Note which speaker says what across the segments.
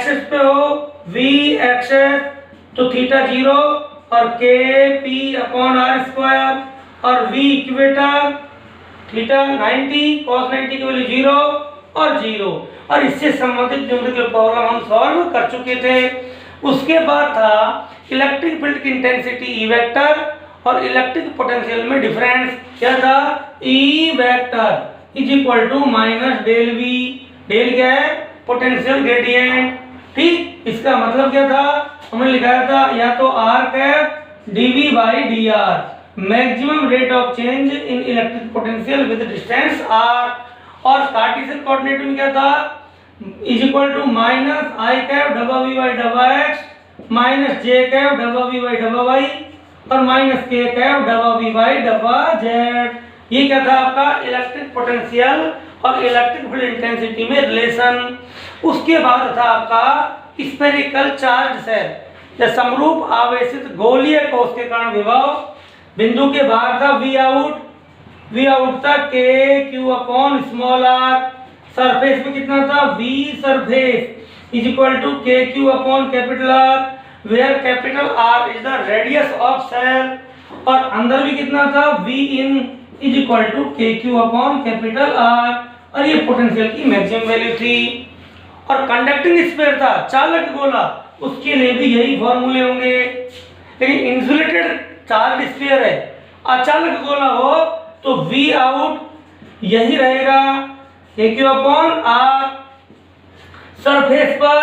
Speaker 1: Access पे हो v access तो थीटा 0 और k p upon r square और v इक्वेटर थीटा 90 cos 90 की वैल्यू 0 और 0 और इससे संबंधित न्यूमेरिकल प्रॉब्लम हम सॉल्व कर चुके थे। उसके बाद था इलेक्ट्रिक फील्ड की इंटेंसिटी ई वेक्टर और इलेक्ट्रिक पोटेंशियल में डिफरेंस क्या था E vector is equal to minus del V, del क्या है पोटेंशियल ग्रेडियंट। ठीक, इसका मतलब क्या था हमने लिखाया था या तो r cap dv by dr maximum rate of change in electric potential with distance r और कार्टेशियन कोऑर्डिनेट में क्या था is equal to minus I cap डबा वी बाई डबा एक्स माइनस जे कैप डबा वी बाई डबा Y और minus K cap डबा वी बाई डबा जेड। ये क्या था आपका इलेक्ट्रिक पोटेंशियल और इलेक्ट्रिक फील्ड इंटेंसिटी में रिलेशन। उसके बाद था आपका स्फेरिकल चार्ज सेल या समरूप आवेशित गोलीय कोश के कारण विभव बिंदु के बाहर था वी आउट था K Q upon small R, surface पे कितना था V surface is equal to K Q upon capital R where capital R is the radius of shell और अंदर भी कितना था V in is equal to K Q upon capital R और ये पोटेंशियल की मैक्सिमम वैल्यू थी। और कंडक्टिंग स्फीयर था चालक गोला, उसके लिए भी यही फॉर्मूले होंगे। लेकिन इंसुलेटेड चार्ज स्फीयर है, अचालक गोला हो तो वी आउट यही रहेगा के क्यू अपॉन आर, सरफेस पर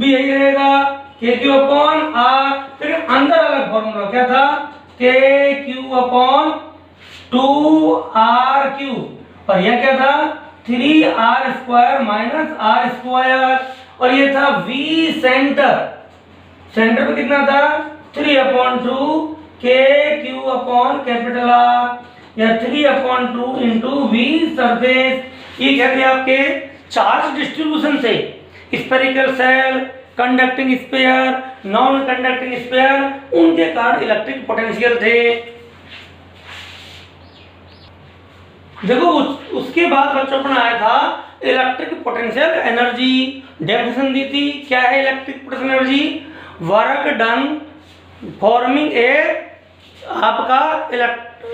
Speaker 1: भी यही रहेगा के क्यू अपॉन आर। लेकिन अंदर अलग फॉर्मूला क्या था K Q upon 2r Q और यह क्या था 3r square minus r square और ये था v सेंटर, सेंटर पे कितना था 3/2 k q upon capital R या 3/2 इंटू v सरफेस। ये कहते हैं आपके चार्ज डिस्ट्रीब्यूशन से spherical shell, conducting sphere, non conducting sphere उनके कारण इलेक्ट्रिक पोटेंशियल थे। देखो उसके बाद बच्चों पर आया था इलेक्ट्रिक पोटेंशियल एनर्जी, डेफिनेशन दी थी। क्या है electric potential energy? Work done forming a आपका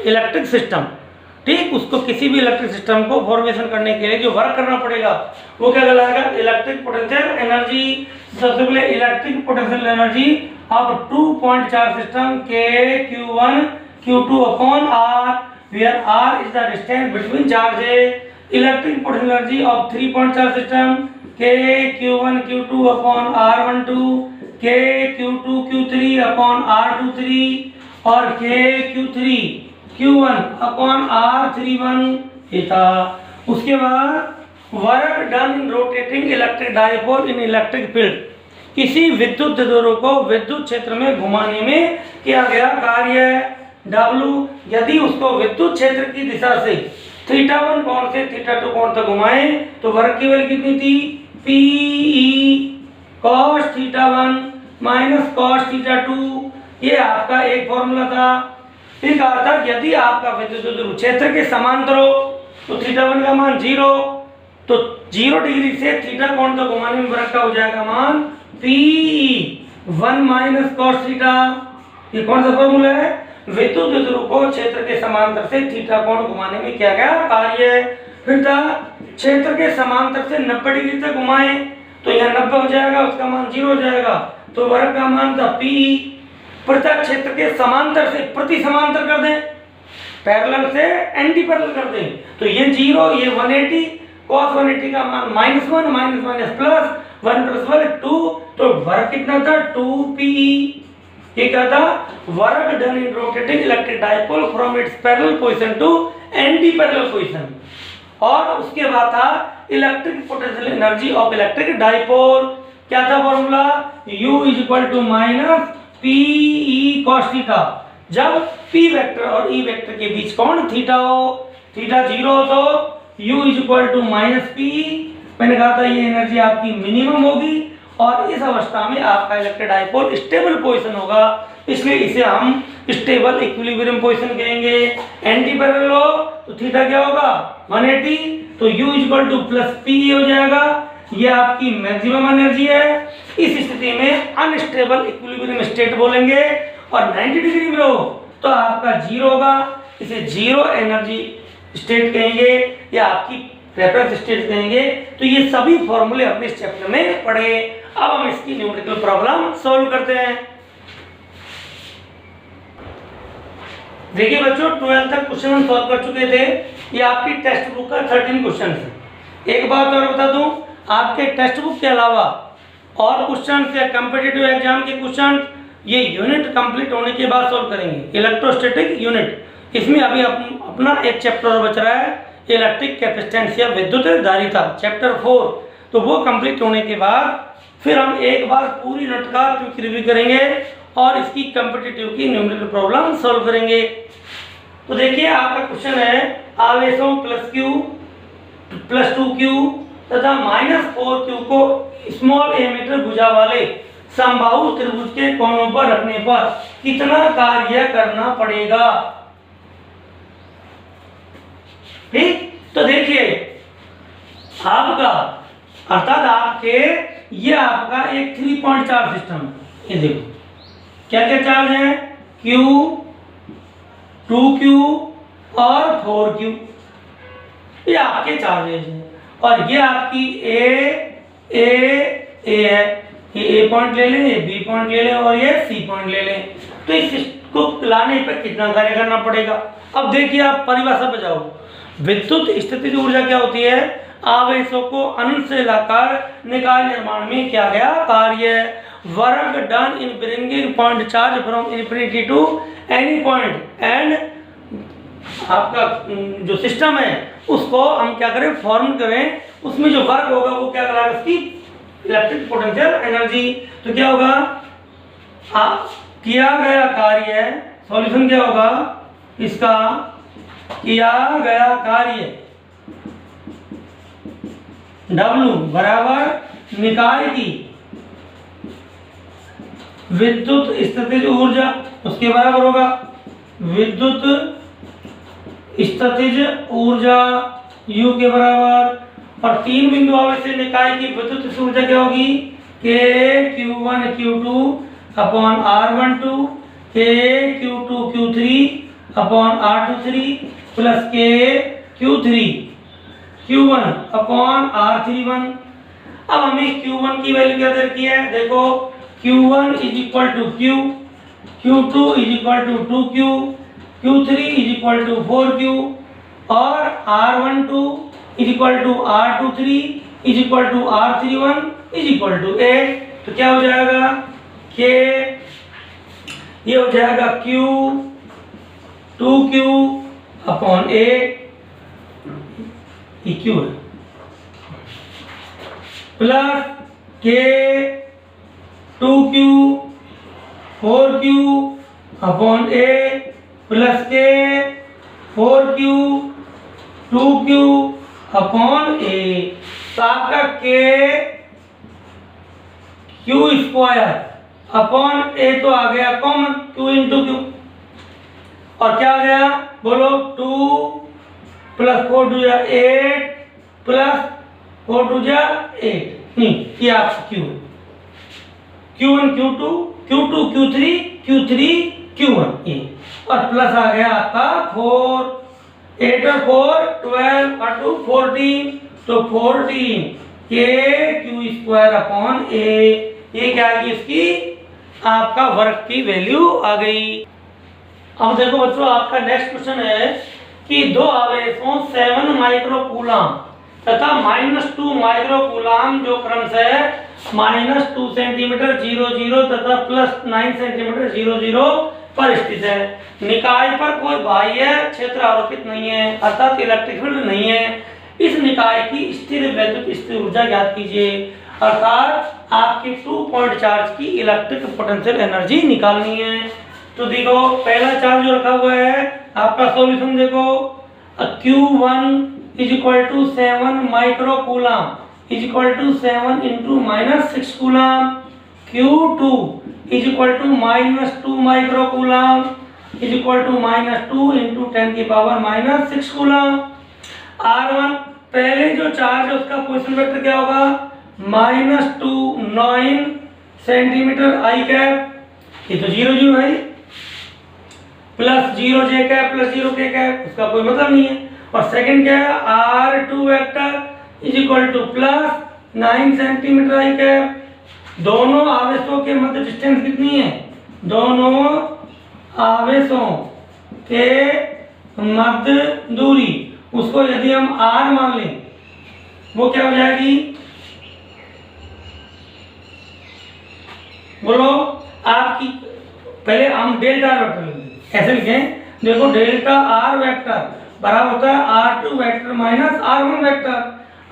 Speaker 1: इलेक्ट्रिक सिस्टम। ठीक, उसको किसी भी इलेक्ट्रिक सिस्टम को फॉर्मेशन करने के लिए जो वर्क करना पड़ेगा वो क्या कहलाएगा इलेक्ट्रिक पोटेंशियल एनर्जी। सबसे पहले electric potential energy of 2 point charge system के Q1 Q2 upon R where R is the distance between charges. Electric potential energy of 3 point charge system K Q1 Q2 upon R12 K Q2 Q3 upon R23 और K Q3 Q1 upon R31 ये था। उसके बाद work done in rotating electric dipole in electric field, किसी विद्युत द्विध्रुव को विद्युत क्षेत्र में घुमाने में किया गया कार्य W यदि उसको विद्युत क्षेत्र की दिशा से θ1 कोण से θ2 कोण तक घुमाए तो वर्क की वैल्यू कितनी थी Pe cos θ1 माइनस cos θ2। ये आपका एक फॉर्मूला था। फिर कहा था यदि आपका विद्युत द्विध्रुव क्षेत्र के समांतर हो तो θ1 का मान 0, तो 0 डिग्री से θ कोण तक घुमाने में वर्क का हो जाएगा मान Pe 1 माइनस cos θ। ये कौन सा फॉर्मूला है? विद्युत द्विध्रुव को क्षेत्र के समांतर से θ कोण घुमाने में किया गया कार्य। फिर था क्षेत्र के समांतर से 90 डिग्री तक घुमाए तो यह 90 हो जाएगा, उसका मान 0 हो जाएगा, तो वर्ग का मान था P। प्रत्येक क्षेत्र के समांतर से प्रति समांतर कर दें, पैरेलल से एंटी पैरेलल कर दें तो ये 0, ये 180, cos 180 का मान -1 माइनस प्लस 1 + 1 2, तो वर्ग कितना था 2Pe। ये क्या था work done in rotating electric dipole from its parallel position to anti parallel position. और उसके बाद था electric potential energy of electric dipole. क्या था फॉर्मूला U = Pe cos θ। जब P वेक्टर और E वेक्टर के बीच कोण θ हो, θ 0 हो तो U = -P। मैंने कहा था ये एनर्जी आपकी मिनिमम होगी और इस अवस्था में आपका इलेक्ट्रिक डायपोल स्टेबल पोजीशन होगा, इसलिए इसे हम स्टेबल इक्विलिब्रियम पोजीशन कहेंगे। एंटी पैरेलल हो तो थीटा क्या होगा 180, तो U = +Pe हो जाएगा। ये आपकी मैक्सिमम एनर्जी है। इस स्थिति में अनस्टेबल इक्विलिब्रियम स्टेट बोलेंगे, और 90 डिग्री में हो तो आपका जीरो होगा, इसे जीरो एनर्जी स्टेट कहेंगे या आपकी रेफरेंस स्टेट कहेंगे। तो ये सभी फॉर्मूले अपने इस चैप्टर में पढ़े। अब हम इसकी न्यूमेरिकल प्रॉब्लम सॉल्व करते हैं। देखिए बच्चों, 12 तक क्वेश्चन हम सॉल्व कर चुके थे। ये आपकी टेक्स्ट बुक का 13 क्वेश्चन है। एक बात और बता दूं, आपके टेक्स्ट बुक के अलावा और क्वेश्चन या कॉम्पिटिटिव एग्जाम के क्वेश्चन ये यूनिट कंप्लीट होने के बाद सॉल्व करेंगे। इलेक्ट्रोस्टैटिक यूनिट, इसमें अभी अपना एक चैप्टर और बच रहा है, इलेक्ट्रिक कैपेसिटेंस या विद्युत धारिता, चैप्टर 4। तो वो कंप्लीट होने के बाद फिर हम एक बार पूरी यूनिट का क्विक रिव्यू करेंगे और इसकी कॉम्पिटिटिव की न्यूमेरिकल प्रॉब्लम सॉल्व करेंगे। तो देखिए आपका क्वेश्चन है, आवेशों प्लस क्यू प्लस 2q तथा -4q को स्मॉल ए मीटर भुजा वाले समबाहु त्रिभुज के कोनों पर रखने पर कितना कार्य करना पड़ेगा। ठीक, तो देखिए आपका अर्थात आपके ये आपका एक 3 पॉइंट चार्ज सिस्टम, ये देखो क्या क्या चार्ज है, Q, 2Q और 4Q, ये आपके चार्जेज हैं। और ये आपकी A है, ये A पॉइंट ले लें, ये B पॉइंट ले लें और ये C पॉइंट ले लें। तो इसको लाने पर कितना कार्य करना पड़ेगा। अब देखिए आप परिभाषा पे जाओ। विद्युत स्थितिज ऊर्जा क्या होती है, आवेशों को अनंत से लाकर निकाय निर्माण में किया गया कार्य। Work done in bringing point charge from infinity to any point and आपका जो सिस्टम है उसको हम क्या करें, फॉर्म करें, उसमें जो वर्क होगा वो क्या करेगा, इसकी इलेक्ट्रिक पोटेंशियल एनर्जी। तो क्या होगा, किया गया कार्य, सॉल्यूशन क्या होगा इसका, किया गया कार्य W बराबर निकाय की विद्युत स्थितिज ऊर्जा, उसके बराबर होगा विद्युत स्थितिज ऊर्जा U के बराबर। और 3 बिंदु आवेश से निकाय की विद्युत ऊर्जा क्या होगी, K Q1 Q2 upon R12 K Q2 Q3 upon R23 plus K Q3 Q1 upon R31। अब हमें Q1 की वैल्यू क्या दे रखी है, देखो Q1 is equal to Q, Q2 is equal to 2Q, Q3 is equal to 4Q और R12 is equal to R23 is equal to R31 is equal to 8। तो क्या हो जाएगा, K ये हो जाएगा Q 2Q अपॉन 8 Q है plus K 2Q 4Q upon 8 plus K 4Q 2Q upon 8। तो आपका K Q square upon A तो आ गया कॉमन, Q इंटू Q, और क्या आ गया बोलो, 2 प्लस 4 2 8 प्लस 4 2 8, नहीं ये आपका Q है, Q1 Q2 Q2 Q3 Q3 Q1 ये, और प्लस आ गया आपका 4, 8 और 4 12 और 2 14, तो 14 K Q square upon A, ये क्या है इसकी आपका वर्क की वैल्यू आ गई। अब देखो बच्चों आपका नेक्स्ट क्वेश्चन है कि दो आवेशों 7 माइक्रो कूलाम तथा -2 माइक्रो कूलाम जो क्रमशः -2 सेंटीमीटर 00 तथा +9 सेंटीमीटर 00 पर स्थित है। निकाय पर कोई बाह्य क्षेत्र आरोपित नहीं है, अर्थात इलेक्ट्रिक फील्ड नहीं है। इस निकाय की स्थिर वैद्युत स्थिर ऊर्जा ज्ञात कीजिए, अर्थात आपकी 2 पॉइंट चार्ज की इलेक्ट्रिक पोटेंशियल एनर्जी निकालनी है। तो देखो पहला चार्ज जो रखा हुआ है आपका सॉल्यूशन देखो, Q1 is equal to 7 micro coulomb is equal to 7 into -6 coulomb, Q2 is equal to -2 micro coulomb is equal to -2 into 10 की पावर -6 कूलाम। R1 पहले जो चार्ज है उसका पोजीशन वेक्टर क्या होगा, -9 सेंटीमीटर आई कैप, ये तो 0 0 है, प्लस 0 जे कैप प्लस 0 के कैप, उसका कोई मतलब नहीं है। और सेकंड क्या है, R2 vector is equal two plus 9 centimetre I cap. दोनों आवेशों के मध्य डिस्टेंस कितनी है, दोनों आवेशों के मध्य दूरी, उसको यदि हम R मान लें, वो क्या हो जाएगी, बोलो आपकी, पहले हम डेल्टा आर वेक्टर लिखें, ऐसे लिखें, देखो डेल्टा आर वेक्टर बराबर होता है R2 vector minus R1 vector.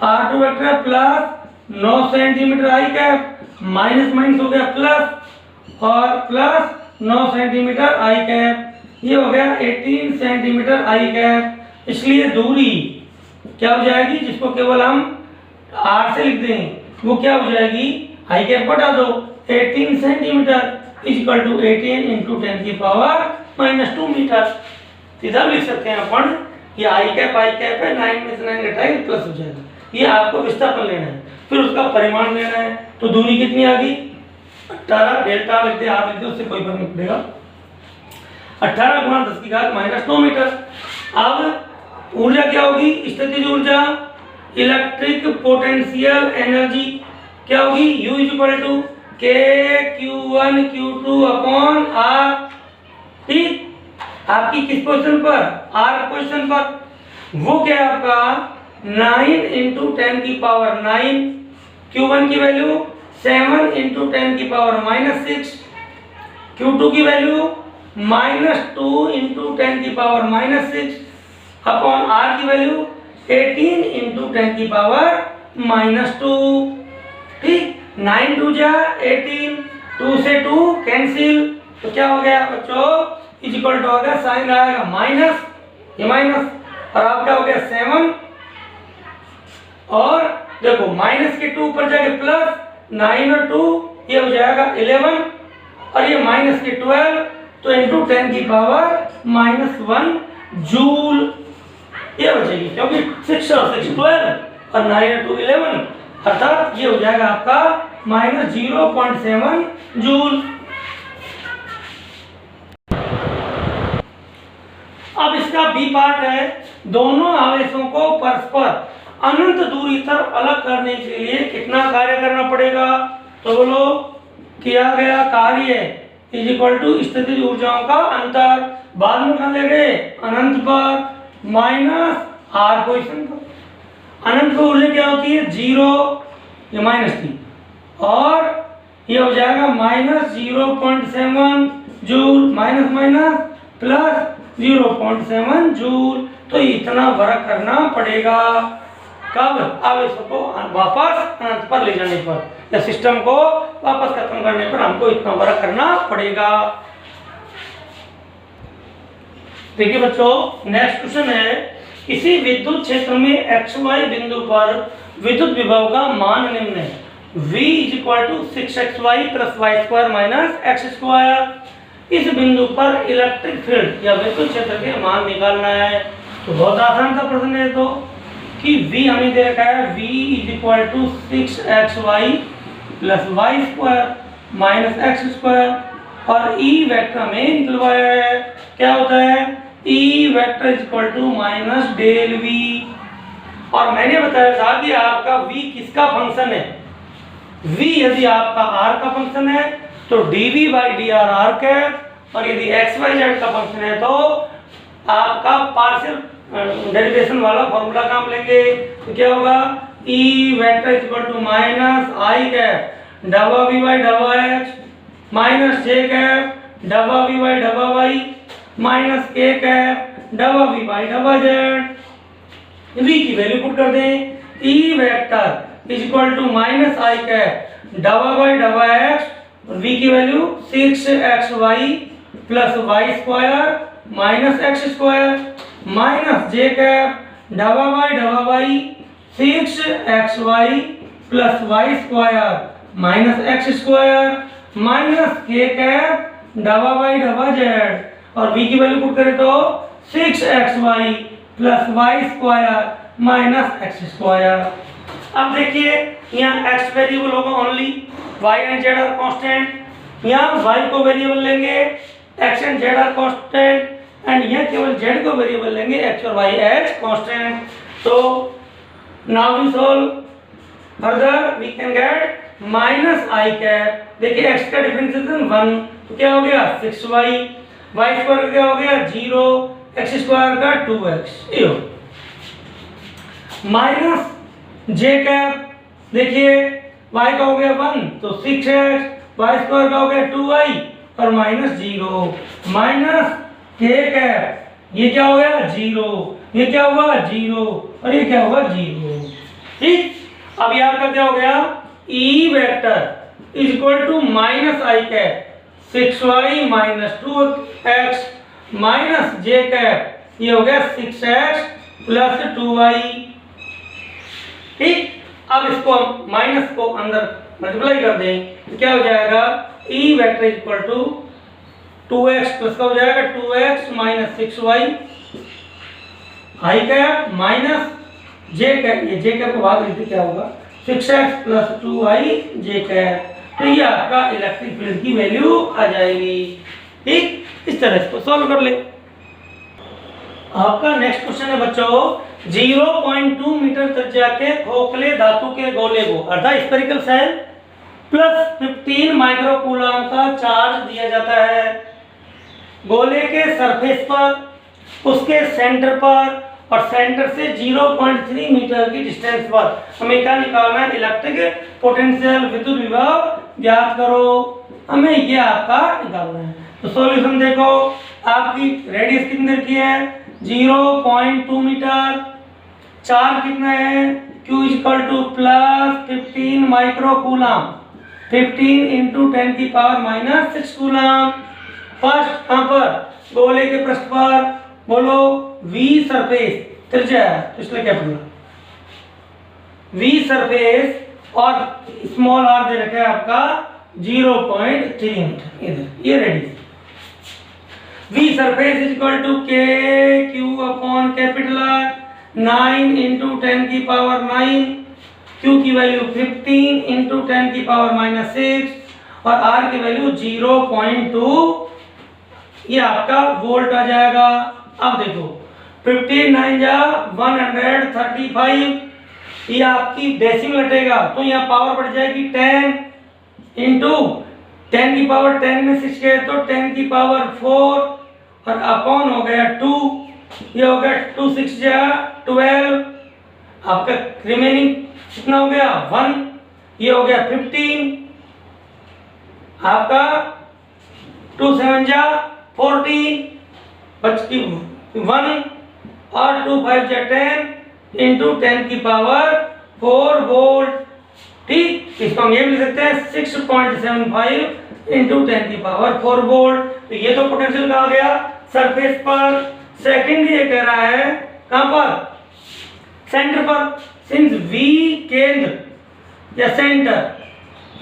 Speaker 1: R2 vector plus 9 centimetre I cap, minus minus हो गया प्लस, और प्लस 9 सेंटीमीटर आई कैप, ये हो गया 18 सेंटीमीटर आई कैप। इसलिए दूरी क्या हो जाएगी, जिसको केवल हम R से लिख देंगे, वो क्या हो जाएगी, आई कैप बटा दो 18 centimetre is equal to 18 into 10 की पावर -2 मीटर। सीधा लिख सकते हैं अपन, ये आई कैप है, 9 में से 9 घटाएंगे प्लस हो जाएगा। ये आपको विस्थापन लेना है, फिर उसका परिमाण लेना है। तो दूरी कितनी आ गई, 18, डेल्टा लिख दे, आप लिख दे, उससे कोई फर्क नहीं पड़ेगा, 18 गुणा 10 की घात -9 मीटर। अब ऊर्जा क्या होगी, स्थितिज ऊर्जा, इलेक्ट्रिक पोटेंशियल एनर्जी क्या होगी, U is equal to K Q1 Q2 upon R। ठीक, आपकी किस पोजीशन पर, R पोजीशन पर। वो क्या है आपका 9 इंटू 10 की पावर 9, Q1 की वैल्यू 7 इंटू 10 की पावर -6, Q2 की वैल्यू -2 इंटू 10 की पावर -6 अपॉन R की वैल्यू 18 इंटू 10 की पावर -2। ठीक, 9 2 जा 18, 2 से 2 कैंसिल, तो क्या हो गया बच्चों, इज इक्वल टू हो गया, साइन आएगा माइनस, ये माइनस, और आपका हो गया 7, और देखो माइनस के 2 ऊपर जाके प्लस 9 और 2, ये हो जाएगा 11, और ये माइनस के 12, तो इंटू 10 की पावर -1 जूल ये बचेगी, क्योंकि 6 और 6 12 और 9 और 2 11, अर्थात ये हो जाएगा आपका -0.7 जूल। अब इसका बी पार्ट है, दोनों आवेशों को परस्पर अनंत दूरी तक अलग करने के लिए कितना कार्य करना पड़ेगा, तो बोलो किया गया कार्य इज इक्वल टू स्थितिज ऊर्जाओं का अंतर, बाद में कहाँ ले गए, अनंत पर, माइनस R पोजीशन पर। अनंत पर ऊर्जा क्या होती है 0, ये माइनस थी, और ये हो जाएगा -0.7 joule, minus minus plus 0.7 joule. तो इतना वर्क करना पड़ेगा, कब, आवेशों को वापस अनंत पर ले जाने पर, या सिस्टम को वापस खत्म करने पर हमको इतना वर्क करना पड़ेगा। देखिए बच्चों, नेक्स्ट क्वेश्चन है, किसी विद्युत क्षेत्र में XY बिंदु पर विद्युत विभव का मान निम्न है, V is equal to 6xy plus y square minus x square. इस बिंदु पर इलेक्ट्रिक फील्ड या विद्युत क्षेत्र के मान निकालना है। तो बहुत आसान सा प्रश्न है, तो कि V हमें दे रखा है, V is equal to 6xy plus y square minus x square, और E वेक्टर हमें निकलवाया है, क्या होता है, E vector is equal to minus del V। और मैंने बताया था कि आपका V किसका फंक्शन है, V यदि आपका R का फंक्शन है तो dV by dr R cap, और यदि XYZ का फंक्शन है तो आपका पार्शियल डेरिवेशन वाला फॉर्मूला काम लेंगे। तो क्या होगा, E vector is equal to minus I cap डबा V बाई डबा H माइनस J कैप डबा V बाई डबा Y माइनस K कैप डबा V बाई डबा Z। V की वैल्यू पुट कर दें, E vector is equal to minus I cap डबा बाई डबा X, V की value 6xy plus y square minus x square minus J cap डबा by डबा y 6xy plus y square minus x square minus K cap डबा by डबा Z, और V की value put करें तो 6xy plus y square minus x square. अब देखिए यहाँ x वेरिएबल होगा only, y and z are constant. यहाँ y को वेरिएबल लेंगे, x and z are constant, and यहाँ केवल z को वेरिएबल लेंगे, x और y एज कांस्टेंट। तो now we solve further, we can get minus I cap. देखिए x का डिफरेंशिएशन 1, तो क्या हो गया 6y, y स्क्वायर क्या हो गया 0, x स्क्वायर का 2x, ये हो माइनस j कैप। देखिए y का हो गया 1 तो 6x, y स्क्वायर का हो गया 2y और माइनस 0, माइनस k कैप, ये क्या हो गया 0, ये क्या हुआ 0 और ये क्या होगा 0। ठीक, अब ये आपका क्या हो गया E vector is equal to minus I cap 6y minus 2x minus j cap, ये हो गया 6x प्लस 2y। ठीक, अब इसको हम माइनस को अंदर मल्टीप्लाई कर दें तो क्या हो जाएगा E vector equal to 2x plus का हो जाएगा 2x minus 6y I cap minus j cap, ये j कैप को भाग लेते क्या होगा 6x plus 2y j cap. तो ये आपका इलेक्ट्रिक फील्ड की वैल्यू आ जाएगी। ठीक, इस तरह इसको सॉल्व कर ले। आपका नेक्स्ट क्वेश्चन है बच्चों, 0.2 मीटर त्रिज्या के खोखले धातु के गोले को अर्थात spherical shell plus 15 micro coulomb का चार्ज दिया जाता है। गोले के सरफेस पर, उसके सेंटर पर और सेंटर से 0.3 मीटर की डिस्टेंस पर हमें क्या निकालना है, इलेक्ट्रिक पोटेंशियल, विद्युत विभव ज्ञात करो। हमें ये आपका निकालना है। तो सॉल्यूशन देखो, आपकी रेडियस कितने की है 0.2 मीटर, चार्ज कितना है Q equal two plus 15 micro coulomb, 15 into 10 की पावर माइनस 6 कूलम। फर्स्ट कहां पर, गोले के पृष्ठ पर, बोलो V सरफेस त्रिज्या है तो इसलिए क्या पढ़ना V सरफेस और स्मॉल r दे रखा है आपका 0.3 मीटर, इधर ये radius. V surface is equal to k q upon capital R, 9 into 10 की पावर 9, q की वैल्यू 15 इंटू 10 की पावर माइनस 6 और r की वैल्यू 0.2, ये आपका वोल्ट आ जाएगा। अब देखो 15 9 जा 135, ये आपकी डेसिमल हटेगा तो यहाँ पावर बढ़ जाएगी 10 इंटू 10 की पावर 10 में 6 गए तो 10 की पावर 4 और अपॉन हो गया 2, ये हो गया 2 6 जा 12, आपका रिमेनिंग कितना हो गया 1, ये हो गया 15, आपका 2 7 जा 14 बचती 1 और 2 5 जा 10 इंटू 10 की पावर 4 वोल्ट। ठीक, इसको हम ये भी लिख सकते हैं 6.75 इंटू 10 की पावर 4 वोल्ट। तो ये तो पोटेंशियल कहा गया सरफेस पर। सेकंड ये कह रहा है कहां पर, सेंटर पर। सिंस V केंद्र या सेंटर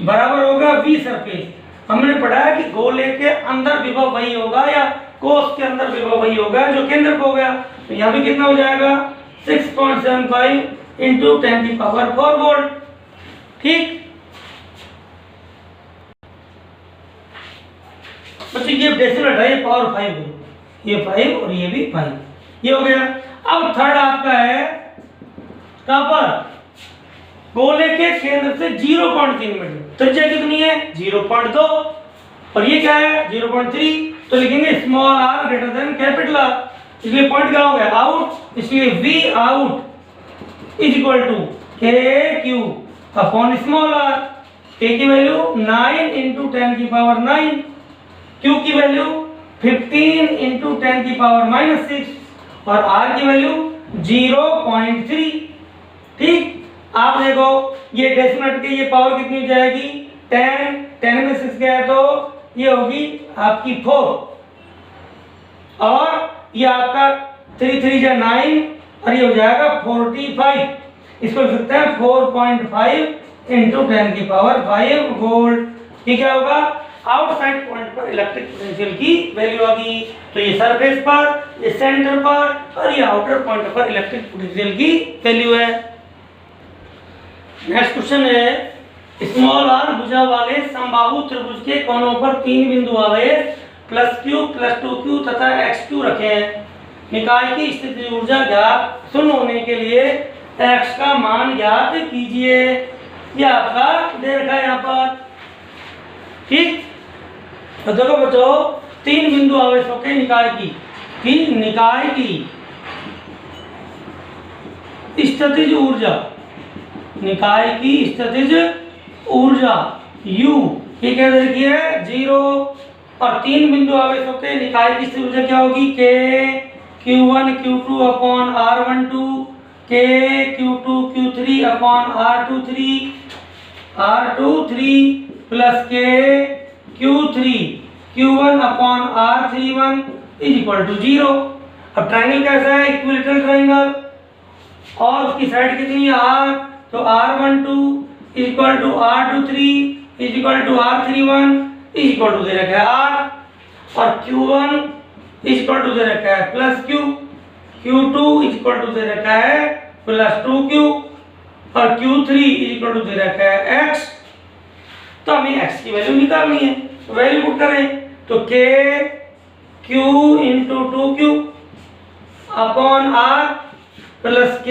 Speaker 1: बराबर होगा V सरफेस, हमने पढ़ा है कि गोले के अंदर विभव वही होगा या कोष के अंदर विभव वही होगा जो केंद्र को हो गया। तो यहाँ भी कितना हो जाएगा 6.75 इंटू 10 की पावर 4 वोल्ट। ठीक, बच्चों ये डेसिमल हटाइए, पावर 5 हो, ये 5 और ये भी 5, ये हो गया। अब थर्ड आपका है कहां पर, गोले के केंद्र से 0.3 मीटर, त्रिज्या कितनी है 0.2 और ये क्या है 0.3, तो लिखेंगे small r greater than capital R, इसलिए पॉइंट क्या हो गया आउट, इसलिए V out is equal to KQ upon small r। K की वैल्यू 9 इंटू 10 की पावर 9, Q की वैल्यू 15 इंटू 10 की पावर माइनस 6 और R की वैल्यू 0.3। ठीक, आप देखो ये डेसिमल के ये पावर कितनी हो जाएगी 10 में 6 गया तो ये होगी आपकी 4 और ये आपका 3 3 जा 9 और ये हो जाएगा 45। इसको लिख सकते हैं 4.5 इंटू 10 की पावर 5 वोल्ट। ये क्या होगा आउटसाइड पॉइंट पर इलेक्ट्रिक पोटेंशियल की वैल्यू आ गई। तो ये सरफेस पर, ये सेंटर पर और ये आउटर पॉइंट पर इलेक्ट्रिक पोटेंशियल की वैल्यू है। नेक्स्ट क्वेश्चन है स्मॉल आर भुजा वाले समबाहु त्रिभुज के कोनों पर 3 बिंदु वाले +q +2q तथा xq रखे हैं। निकाय की स्थिति ऊर्जा ज्ञात शून्य होने के लिए x का मान ज्ञात कीजिए। यह आपका दे रखा है यहाँ पर। ठीक, तो देखो बच्चों 3 बिंदु आवेशों के निकाय की स्थितिज ऊर्जा, निकाय की स्थितिज ऊर्जा U ये क्या दे रखी है 0, और 3 बिंदु आवेशों के निकाय की स्थितिज ऊर्जा क्या होगी K Q1 Q2 upon R12, K Q2 Q3 upon R23 plus K Q3 Q1 upon R31 is equal to 0। अब ट्राइंगल कैसा है, इक्विलेटरल ट्राइंगल, और उसकी साइड कितनी है R, तो R12 is equal to R23 is equal to R31 is equal to दे रखा है R, और Q1 इज इक्वल टू दे रखा है plus Q, Q2 is equal to दे रखा है प्लस 2Q, और Q3 इज इक्वल टू दे रखा है X। तो हमें X की वैल्यू निकालनी है, तो वैल्यू पुट करें तो K Q into 2Q upon R plus K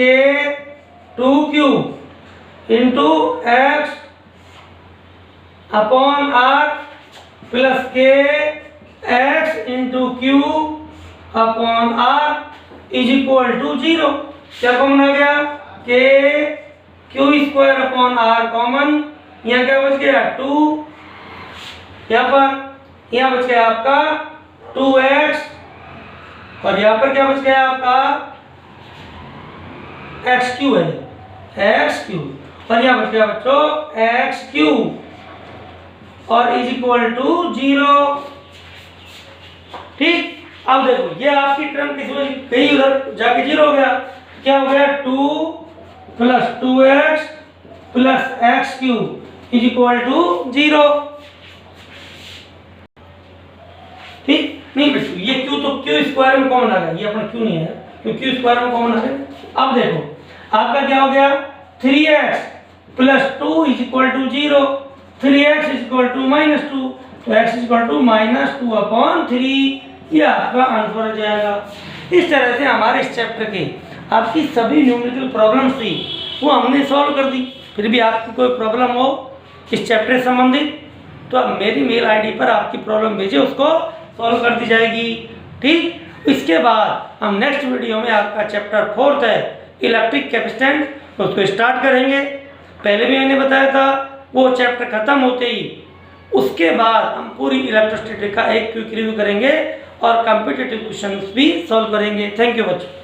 Speaker 1: 2Q into X upon R plus K X into Q upon R is equal to 0। क्या कॉमन आ गया, K Q square upon R common, यहाँ क्या बच गया 2, यहाँ बच गया आपका 2x, और यहाँ पर क्या बच गया आपका xq है xq, और यहाँ बच गया बच्चों xq, और इज इक्वल टू 0। ठीक, अब देखो ये आपकी टर्म किसमें गई, उधर जाके 0 हो गया। क्या हो गया 2 plus 2x plus xq is equal to 0। ठीक, नहीं बच्चों ये q तो q स्क्वायर में कॉमन आ गया, ये अपना q नहीं है, तो q स्क्वायर में कॉमन आ गया। अब देखो आपका क्या हो गया 3x plus 2 is equal to 0, 3x is equal to -2, तो x is equal to -2 upon 3, ये आपका आंसर हो जाएगा। इस तरह से हमारे इस चैप्टर के आपकी सभी न्यूमेरिकल प्रॉब्लम्स थी वो हमने सॉल्व कर दी। फिर भी आपकी कोई प्रॉब्लम हो इस चैप्टर से संबंधित तो आप मेरी मेल आईडी पर आपकी प्रॉब्लम भेजें, उसको सॉल्व कर दी जाएगी। ठीक, इसके बाद हम नेक्स्ट वीडियो में आपका चैप्टर 4 है इलेक्ट्रिक कैपेसिटेंस, उसको स्टार्ट करेंगे। पहले भी मैंने बताया था वो चैप्टर खत्म होते ही उसके बाद हम पूरी इलेक्ट्रोस्टैटिक का एक क्विक रिव्यू करेंगे और कॉम्पिटिटिव क्वेश्चंस भी सॉल्व करेंगे। थैंक यू बच्चों।